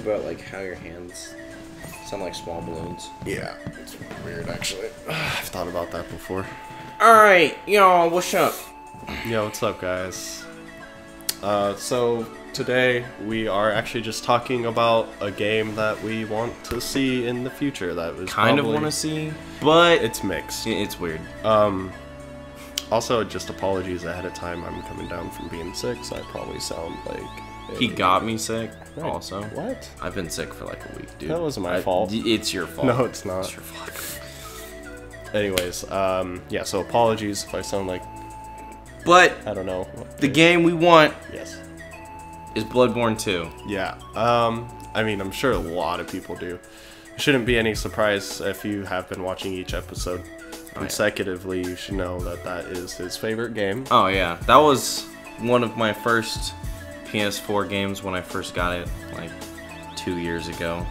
about like how your hands sound like small balloons? Yeah, it's weird actually. I've thought about that before. Alright, y'all, what's up? Yo, what's up, guys? So today we are actually just talking about a game that we want to see in the future. That was Kind of want to see, but it's mixed. It's weird. Also, just apologies ahead of time. I'm coming down from being sick, so I probably sound like He got me sick. Right. Also, what? I've been sick for like a week, dude. That wasn't my fault. It's your fault. No, it's not. It's your fault. Anyways, yeah. So apologies if I sound like But I don't know. the game we want Yes. is Bloodborne 2. Yeah. I mean, I'm sure a lot of people do. It shouldn't be any surprise if you have been watching each episode consecutively. You should know that that is his favorite game. Oh yeah, that was one of my first PS4 games when I first got it, like 2 years ago.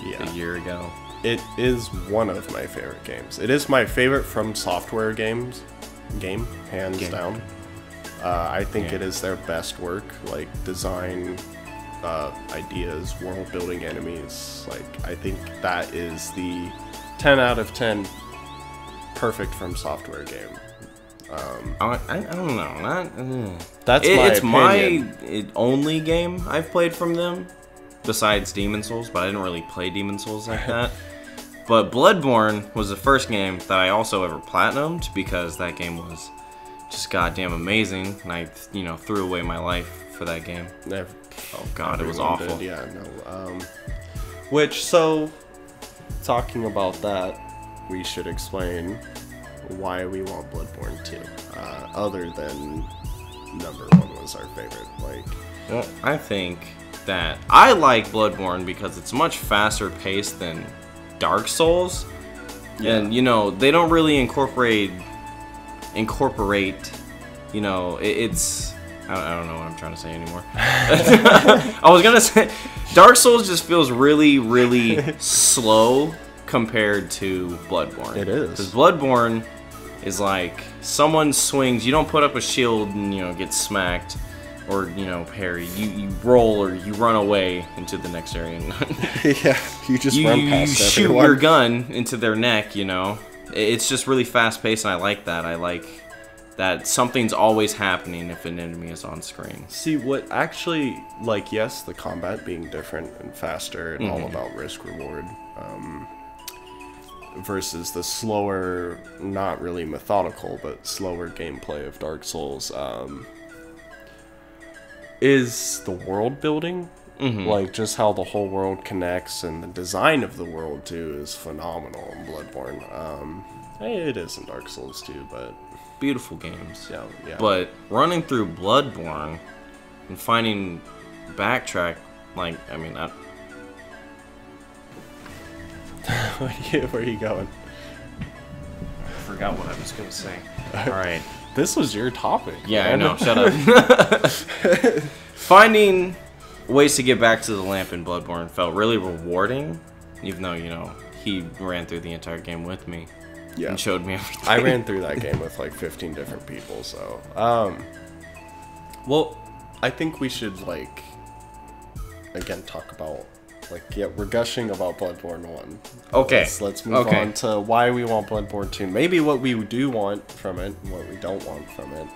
Yeah. A year ago. It is one of my favorite games. It is my favorite From Software game, hands down. I think it is their best work, like design, ideas, world building, enemies. Like, I think that is the 10 out of 10 perfect From Software game. I don't know. That's It's my opinion. my only game I've played from them, besides Demon Souls, but I didn't really play Demon Souls like that. But Bloodborne was the first game that I also ever platinumed, because that game was just goddamn amazing, and I, threw away my life for that game. Oh god, it was awful. Did, yeah, no. So, talking about that, we should explain why we want Bloodborne 2. Other than number 1 was our favorite. Well, I think that I like Bloodborne because it's much faster paced than Dark Souls. Yeah. And, they don't really incorporate, it's... I don't know what I'm trying to say anymore. I was gonna say, Dark Souls just feels really, really slow compared to Bloodborne. It is. Because Bloodborne is like, someone swings, you don't put up a shield and, get smacked, or, parry. You roll or you run away into the next area. Yeah, you just run past you shoot everyone. your gun into their neck, It's just really fast paced, and I like that. I like that something's always happening if an enemy is on screen. See, what actually, yes, the combat being different and faster and all about risk-reward, versus the slower, not really methodical, but slower gameplay of Dark Souls, is the world building. Like, just how the whole world connects, and the design of the world, too, is phenomenal in Bloodborne. It is in Dark Souls, too, but... Beautiful games. Yeah. But running through Bloodborne and finding backtrack, I Where are you going? forgot what I was going to say. Alright. This was your topic. Yeah, man. I know. Shut up. Finding ways to get back to the lamp in Bloodborne felt really rewarding, even though, he ran through the entire game with me. Yeah. And showed me everything. I ran through that game with 15 different people, so well, I think we should again talk about we're gushing about Bloodborne 1. Okay. Let's move on to why we want Bloodborne 2. Maybe what we do want from it and what we don't want from it.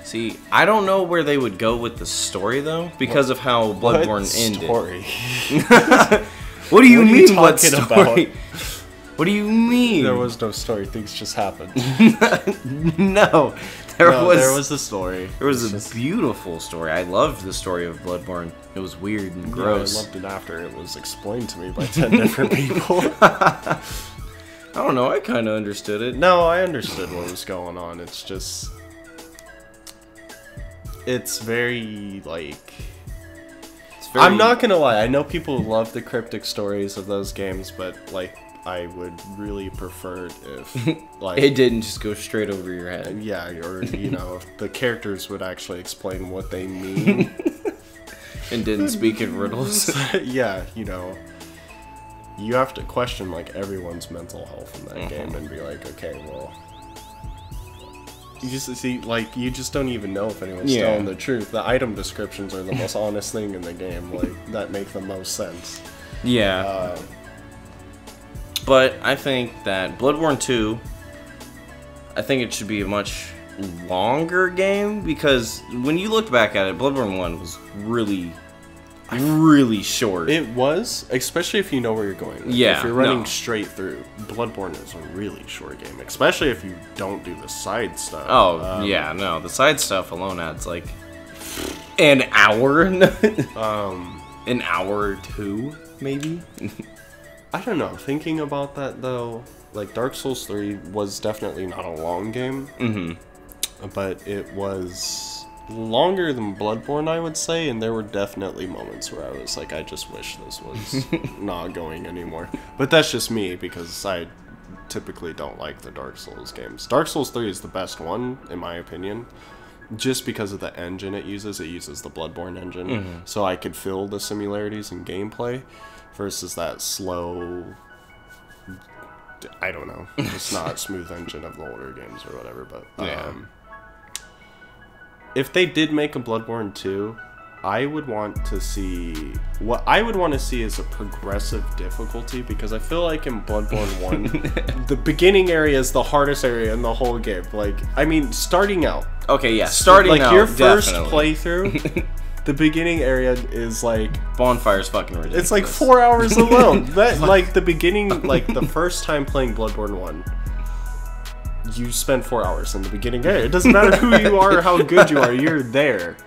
See, I don't know where they would go with the story though, because of how Bloodborne ended. Story? What do you mean? What What story? What do you mean? There was no story. Things just happened. No, there was a story. There was a beautiful story. I loved the story of Bloodborne. It was weird and gross. I loved it after it was explained to me by 10 different people. I don't know. I kind of understood it. No, I understood what was going on. It's just... It's very, I'm not gonna lie. I know people love the cryptic stories of those games, but, I would really prefer it if, it didn't just go straight over your head. Yeah, or, if the characters would actually explain what they mean. And didn't speak in riddles. Yeah, you have to question, everyone's mental health in that game and be like, okay, well, You just see, like, you just don't even know if anyone's telling the truth. The item descriptions are the most honest thing in the game, like, that make the most sense. Yeah. But I think that Bloodborne 2, I think it should be a much longer game, because when you look back at it, Bloodborne 1 was really short. It was, especially if you know where you're going. Yeah, if you're running straight through, Bloodborne is a really short game, especially if you don't do the side stuff. Oh, yeah, no, the side stuff alone adds like an hour. An hour or two, maybe? I don't know. Thinking about that, though, like, Dark Souls 3 was definitely not a long game. But it was longer than Bloodborne, I would say, and there were definitely moments where I was like, I just wish this was not going anymore. But that's just me, because I typically don't like the Dark Souls games. Dark Souls 3 is the best one, in my opinion, just because of the engine it uses. It uses the Bloodborne engine, so I could feel the similarities in gameplay, versus that slow, I don't know, just not smooth engine of the older games or whatever. But if they did make a Bloodborne 2, I would want to see... What I would want to see is a progressive difficulty, because I feel like in Bloodborne 1, the beginning area is the hardest area in the whole game. Like, I mean, starting out. Okay, yeah, starting out, like, your first definitely. playthrough, the beginning area is, like... Bonfire's fucking ridiculous. It's like 4 hours alone. That, like, the beginning, like, the first time playing Bloodborne 1... You spend 4 hours in the beginning area. It doesn't matter who you are or how good you are. You're there.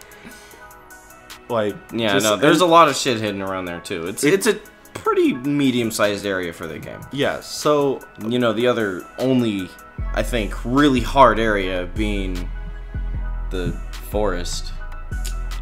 Like, yeah, no, there's a lot of shit hidden around there too. It's a pretty medium-sized area for the game. Yeah, so you know, the other only, I think, really hard area being the forest.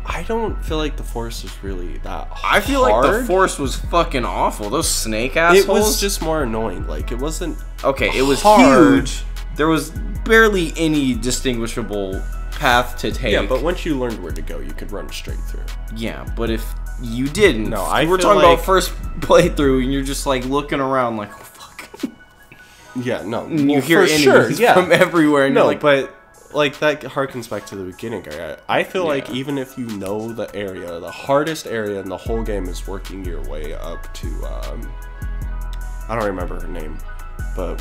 I don't feel like the forest is really that hard. I feel like the forest was fucking awful. Those snake assholes. It was just more annoying. Like, it wasn't okay. It was hard. Huge. There was barely any distinguishable path to take. Yeah, but once you learned where to go, you could run straight through. Yeah, but if you didn't, no, we're talking about first playthrough, and you're just like looking around, like, oh fuck. Yeah, no, and you hear enemies from everywhere, and no, you're like, but like that harkens back to the beginning area. I feel like even if you know the area, the hardest area in the whole game is working your way up to I don't remember her name, but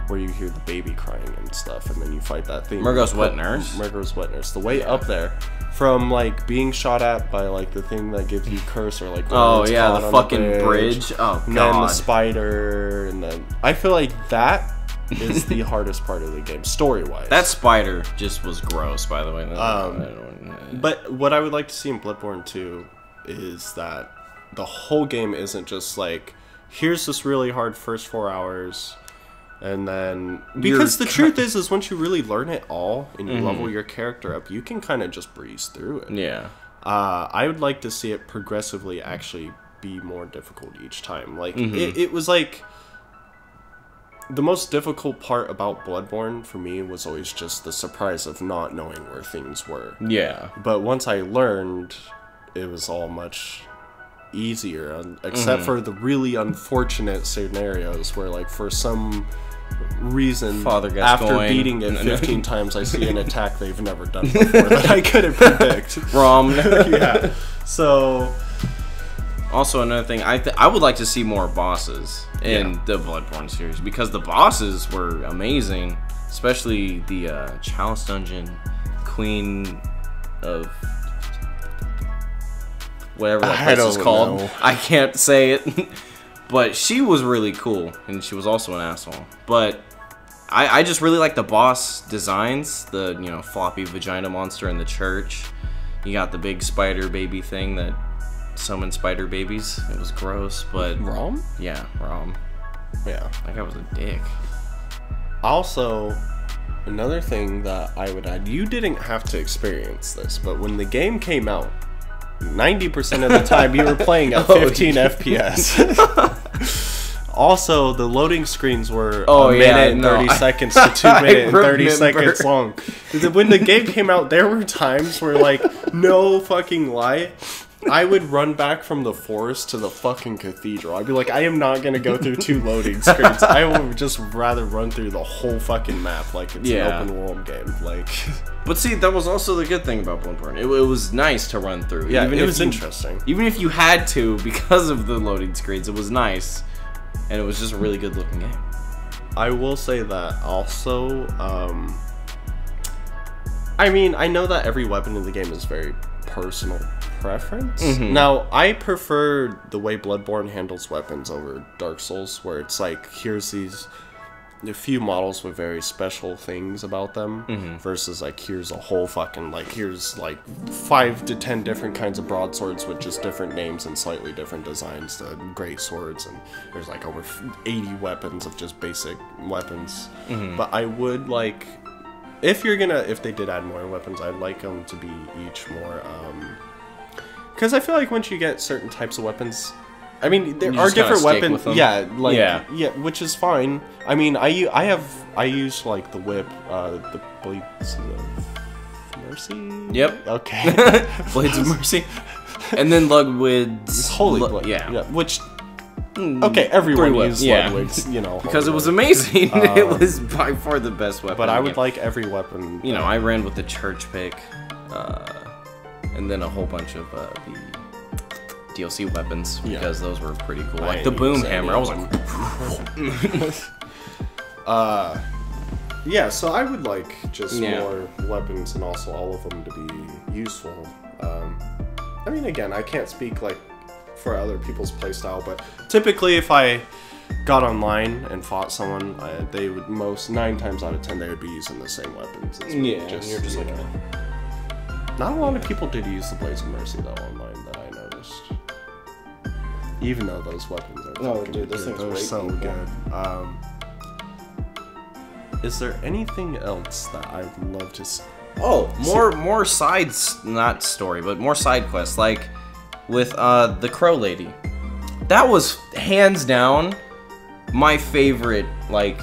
where you hear the baby crying and stuff, and then you fight that thing. Murgo's Wet Nurse? Murgo's Wet Nurse. The way up there, from, like, being shot at by, like, the thing that gives you curse, or, like... Oh, yeah, the fucking bridge. Oh, God. And then the spider, and then... I feel like that is the hardest part of the game, story-wise. That spider just was gross, by the way. But what I would like to see in Bloodborne 2 is that the whole game isn't just, like, here's this really hard first 4 hours... And then, because the truth is once you really learn it all and you level your character up, you can kind of just breeze through it. Yeah. I would like to see it progressively actually be more difficult each time. Like, it was like, the most difficult part about Bloodborne for me was always just the surprise of not knowing where things were. Yeah. But once I learned, it was all much easier, except for the really unfortunate scenarios where, like, for some reason, after beating it 15 times, I see an attack they've never done before that I couldn't predict. Yeah. So, also another thing, I would like to see more bosses in the Bloodborne series, because the bosses were amazing, especially the Chalice Dungeon Queen of whatever that place is called. Know. I can't say it. But she was really cool, and she was also an asshole. But I just really like the boss designs. The, you know, floppy vagina monster in the church. You got the big spider baby thing that summoned spider babies. It was gross, but... Rom? Yeah, Rom. Yeah. That guy was a dick. Also, another thing that I would add, you didn't have to experience this, but when the game came out, 90% of the time you were playing at 15 FPS. Also, the loading screens were a minute and 30 seconds to 2 minutes and 30 seconds long. When the game came out, there were times where, like, no fucking lie, I would run back from the forest to the fucking cathedral. I'd be like, I am not gonna go through 2 loading screens. I would just rather run through the whole fucking map like it's an open world game. Like, but see, that was also the good thing about Bloodborne. It was nice to run through. Yeah, it was interesting. Even if you had to, because of the loading screens, it was nice, and it was just a really good looking game. I will say that also. I mean, I know that every weapon in the game is very personal preference. Now, I prefer the way Bloodborne handles weapons over Dark Souls, where it's like, here's a few models with very special things about them, versus like, here's a whole fucking, like, here's like 5 to 10 different kinds of broadswords with just different names and slightly different designs, the great swords, and there's like over 80 weapons of just basic weapons. But I would like, if they did add more weapons, I'd like them to be each more, because I feel like once you get certain types of weapons, I mean, there are different weapons, yeah, which is fine. I mean, I use like the whip, the blades of mercy. Yep. Okay. Blades of mercy, and then Ludwig's holy blood. Yeah. Which. Okay, everyone used Ludwig's, you know, because it was amazing. It was by far the best weapon. But I would like every weapon. You know, I ran with the church pick, and then a whole bunch of the DLC weapons because those were pretty cool. Like the boom hammer, I was like, yeah. So I would like just more weapons and also all of them to be useful. I mean, again, I can't speak like for other people's playstyle, but typically if I got online and fought someone, they would 9 times out of 10 they would be using the same weapons. You're just like, not a lot of people did use the Blades of Mercy though online that I noticed. Even though those weapons are those things are so good. Is there anything else that I'd love to see? Oh, more sides, not story, but more side quests, like with the Crow Lady. That was hands down my favorite like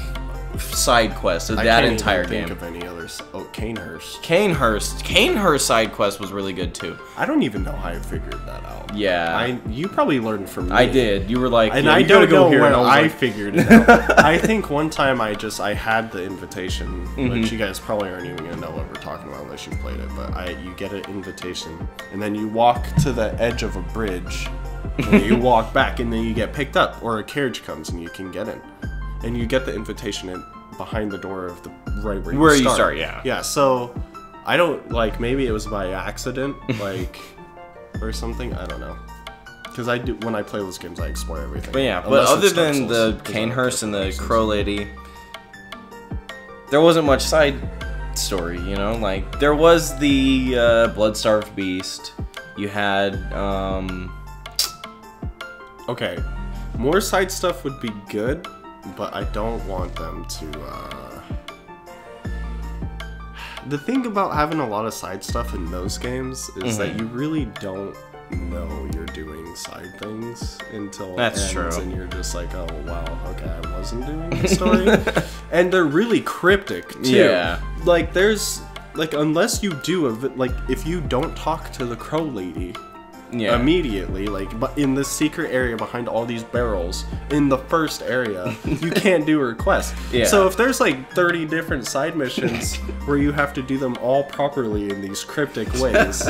side quest of that entire game. I can't think of any others. Oh, Canehurst. Canehurst side quest was really good too. I don't even know how I figured that out. Yeah. You probably learned from me. I did. You were like, and I don't know where I figured it out. I think one time I had the invitation, which you guys probably aren't even gonna know what we're talking about unless you played it. But you get an invitation, and then you walk to the edge of a bridge, and you walk back, and then you get picked up, or a carriage comes and you can get in. And you get the invitation in behind the door of the where you start. Yeah, so I don't like, maybe it was by accident, like, or something. I don't know. Because when I play those games, I explore everything. But yeah, but other than the Canehurst and the Crow Lady, there wasn't much side story, you know? Like, there was the Blood-Starved Beast. You had, okay, more side stuff would be good, but I don't want them to, The thing about having a lot of side stuff in those games is that you really don't know you're doing side things until it ends, and you're just like, oh wow, okay, I wasn't doing the story. And they're really cryptic too. Yeah. Like there's like, unless you do if you don't talk to the Crow Lady immediately, like, but in the secret area behind all these barrels in the first area, you can't do a request. So if there's like 30 different side missions where you have to do them all properly in these cryptic ways.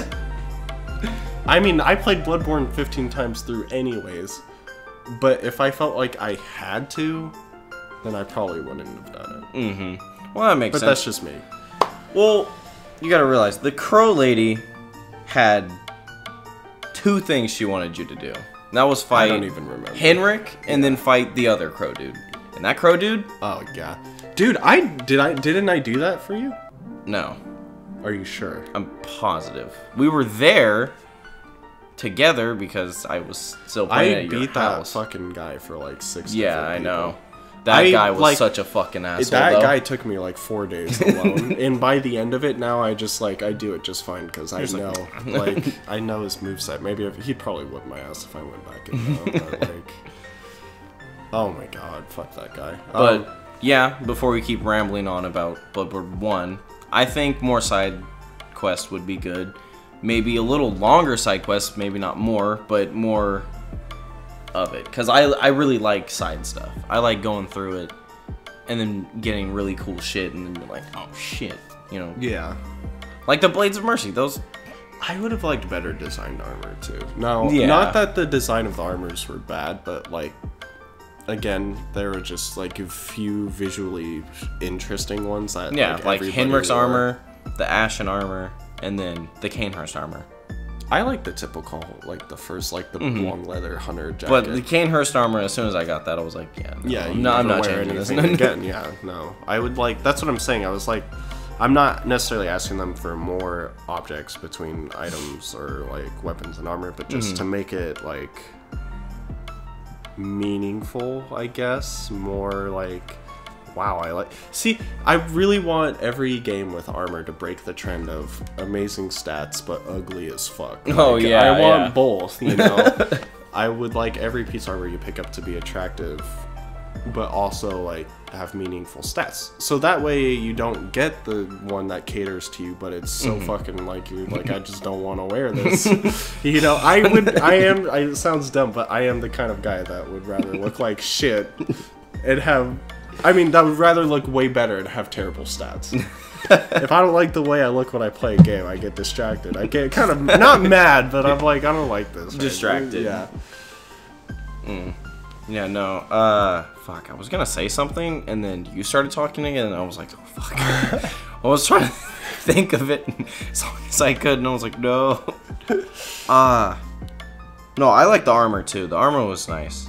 I mean, I played Bloodborne 15 times through anyways, but if I felt like I had to, then I probably wouldn't have done it. Well, that makes sense. But that's just me. Well, you gotta realize, the Crow Lady had 2 things she wanted you to do. That was fight I don't even remember. Henrik, and then fight the other Crow dude. And that Crow dude? Oh god, dude, didn't I do that for you? No. Are you sure? I'm positive. We were there together because I was still playing at your house. I beat that fucking guy for like 6 Yeah, I know. That guy was such a fucking asshole. That guy took me like 4 days alone, and by the end of it, now I do it just fine because I know, like, I know his moveset. Maybe he'd probably whip my ass if I went back and but like, oh my god, fuck that guy. But yeah, before we keep rambling on about Bloodborne 1, I think more side quests would be good. maybe a little longer side quests, maybe not more, but more of it. Because I really like side stuff. I like going through it and then getting really cool shit and then be like, oh shit, you know. Yeah. Like the Blades of Mercy, those... I would have liked better designed armor too. No, Yeah. not that the design of the armors were bad, but like, again, there were just like a few visually interesting ones that Yeah, like everybody Henrik's wore. armor, the Ashen armor, and then the Cainhurst armor. I like the typical, like the first, like the long leather hunter jacket. But the Cainhurst armor, as soon as I got that, I was like, yeah, no, yeah, you no, I'm never not wear changing this. anything again. Yeah, no, I would like. That's what I'm saying. I was like, I'm not necessarily asking them for more objects between items or like weapons and armor, but just to make it like meaningful, I guess. More like, wow, I like. See, I really want every game with armor to break the trend of amazing stats but ugly as fuck. Oh, Like, yeah, I want yeah. both. You know, I would like every piece of armor you pick up to be attractive, but also like have meaningful stats. So that way you don't get the one that caters to you, but it's so fucking like you're like, I just don't want to wear this. You know, it sounds dumb, but I am the kind of guy that would rather look like shit and have, I mean, that would rather look way better and have terrible stats. If I don't like the way I look when I play a game, I get distracted. I get kind of, not mad, but I'm like, I don't like this. Right? Distracted. Yeah. Yeah, no, fuck, I was gonna say something, and then you started talking again, and I was like, oh, fuck. I was trying to think of it as long as I could, and I was like, no. No, I like the armor, too. The armor was nice.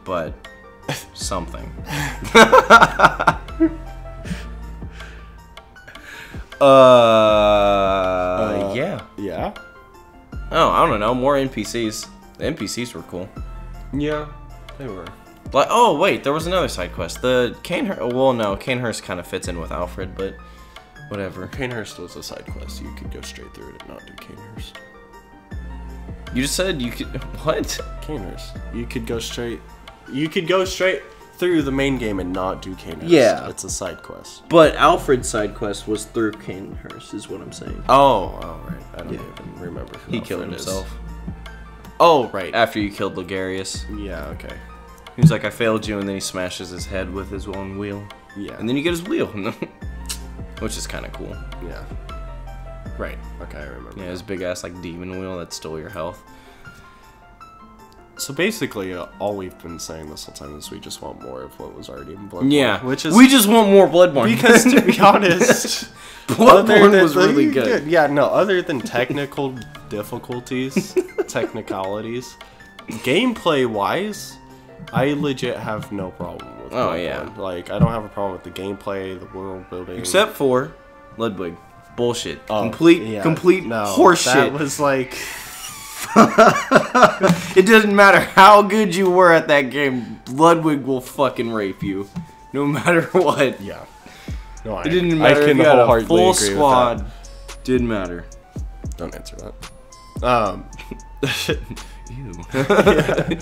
But, something. Yeah. Yeah? Oh, I don't know, more NPCs. The NPCs were cool. Yeah, they were. Like, oh wait, there was another side quest. The Cainhurst. Well, no, Cainhurst kind of fits in with Alfred, but whatever. Cainhurst was a side quest. You could go straight through it and not do Cainhurst. You just said you could. What? Cainhurst. You could go straight. You could go straight through the main game and not do Cainhurst. Yeah. It's a side quest. But Alfred's side quest was through Cainhurst, is what I'm saying. Oh, right. I don't even remember who He Alfred killed is. himself Oh, right. after you killed Ligarius. Yeah. Okay. He was like, I failed you, and then he smashes his head with his own wheel. Yeah. And then you get his wheel, which is kind of cool. Yeah. Right. Okay, I remember. Yeah, his big ass like demon wheel that stole your health. So basically, all we've been saying this whole time is we just want more of what was already in Bloodborne. Yeah, which is we just want more Bloodborne because to be honest, Bloodborne was really good. Yeah, no, other than technical difficulties, technicalities, gameplay wise, I legit have no problem with Oh, Bloodborne. yeah. Like, I don't have a problem with the gameplay, the world building. Except for Ludwig. Bullshit. Oh, Complete yeah, horseshit. That was like, It doesn't matter how good you were at that game, Ludwig will fucking rape you. No matter what. yeah. No, It didn't matter I if can you had a wholeheartedly full agree with squad. that. Didn't matter. Don't answer that. Ew. Yeah.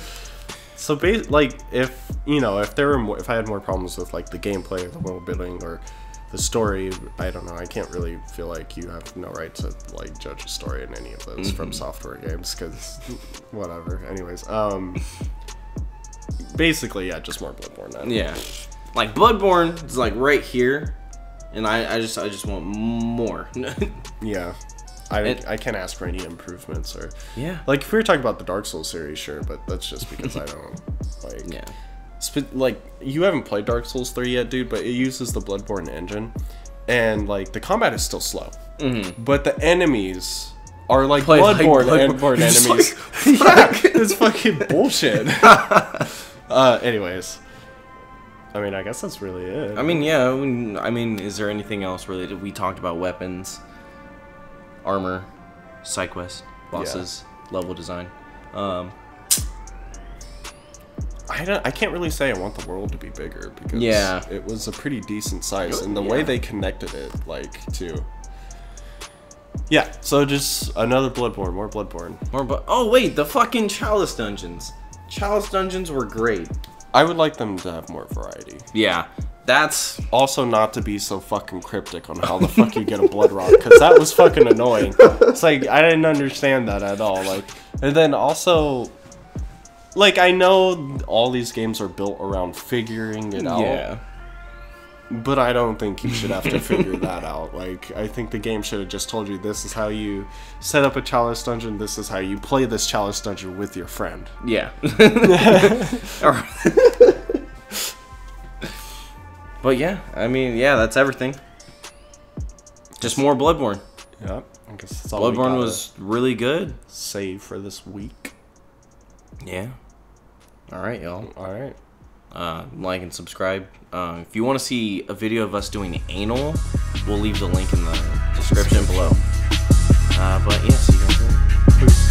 So, like, if there were more, if I had more problems with like the gameplay, or the world building, or the story, I don't know. I can't really feel like you have no right to like judge a story in any of those from software games, because whatever. Anyways, basically, yeah, just more Bloodborne. Then. Yeah. Like Bloodborne is like right here, and I just want more. Yeah. I can't ask for any improvements or Yeah. like if we were talking about the Dark Souls series, sure, but that's just because I don't like. Yeah. Like, you haven't played Dark Souls 3 yet, dude, but it uses the Bloodborne engine, and like the combat is still slow, but the enemies are like Bloodborne enemies. Yeah, it's fucking bullshit. Anyways, I mean, I guess that's really it. I mean, yeah. I mean, is there anything else related? We talked about weapons, armor, side quests, bosses, level design. I can't really say I want the world to be bigger because it was a pretty decent size, and the way they connected it, like, too. Yeah, so just another Bloodborne, more Bloodborne. Oh wait, the fucking Chalice dungeons. Chalice dungeons were great. I would like them to have more variety. Yeah, That's Also, not to be so fucking cryptic on how the fuck you get a blood rock, because that was fucking annoying. It's like, I didn't understand that at all. Like, and then also, like, I know all these games are built around figuring it out. yeah. But I don't think you should have to figure that out. Like, I think the game should have just told you this is how you set up a chalice dungeon, this is how you play this chalice dungeon with your friend. Yeah. But yeah, I mean, yeah, that's everything. Just more Bloodborne. Yeah, I guess that's all Bloodborne was really good. Save for this week. Yeah. All right, y'all. All right. Like and subscribe. If you want to see a video of us doing anal, we'll leave the link in the description below. But yeah, see you guys later. Peace.